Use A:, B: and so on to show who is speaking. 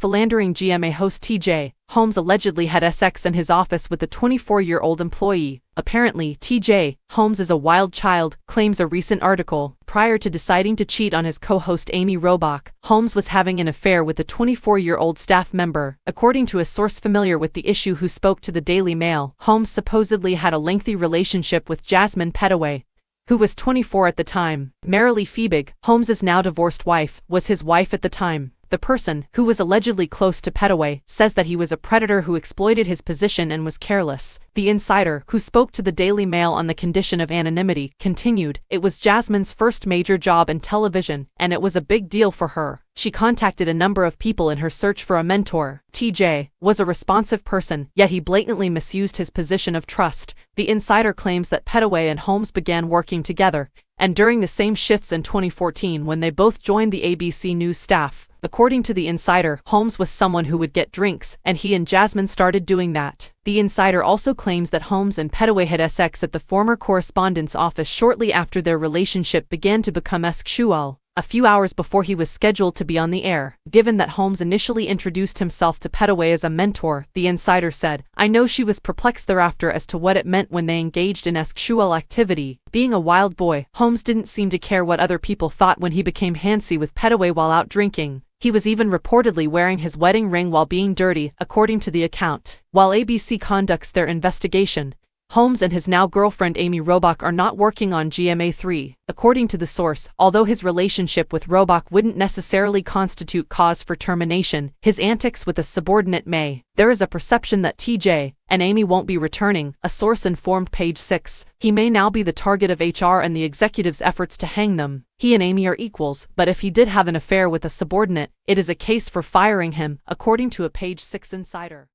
A: philandering GMA host TJ Holmes allegedly had sex in his office with a 24-year-old employee. Apparently, TJ Holmes is a wild child, claims a recent article. Prior to deciding to cheat on his co-host Amy Robach, Holmes was having an affair with a 24-year-old staff member. According to a source familiar with the issue who spoke to the Daily Mail, Holmes supposedly had a lengthy relationship with Jasmine Pettaway, who was 24 at the time. Marilee Fiebig, Holmes's now divorced wife, was his wife at the time. The person, who was allegedly close to Pettaway, says that he was a predator who exploited his position and was careless. The insider, who spoke to the Daily Mail on the condition of anonymity, continued, "It was Jasmine's first major job in television, and it was a big deal for her. She contacted a number of people in her search for a mentor. TJ was a responsive person, yet he blatantly misused his position of trust." The insider claims that Pettaway and Holmes began working together, and during the same shifts in 2014 when they both joined the ABC News staff. According to the insider, Holmes was someone who would get drinks, and he and Jasmine started doing that. The insider also claims that Holmes and Pettaway had sex at the former correspondent's office shortly after their relationship began to become sexual, a few hours before he was scheduled to be on the air. Given that Holmes initially introduced himself to Pettaway as a mentor, the insider said, "I know she was perplexed thereafter as to what it meant when they engaged in sexual activity. Being a wild boy, Holmes didn't seem to care what other people thought when he became handsy with Pettaway while out drinking. He was even reportedly wearing his wedding ring while being dirty," according to the account. While ABC conducts their investigation, Holmes and his now girlfriend Amy Robach are not working on GMA3. According to the source, although his relationship with Robach wouldn't necessarily constitute cause for termination, his antics with a subordinate may. There is a perception that TJ and Amy won't be returning, a source informed Page 6. He may now be the target of HR and the executive's efforts to hang them. He and Amy are equals, but if he did have an affair with a subordinate, it is a case for firing him, according to a Page 6 insider.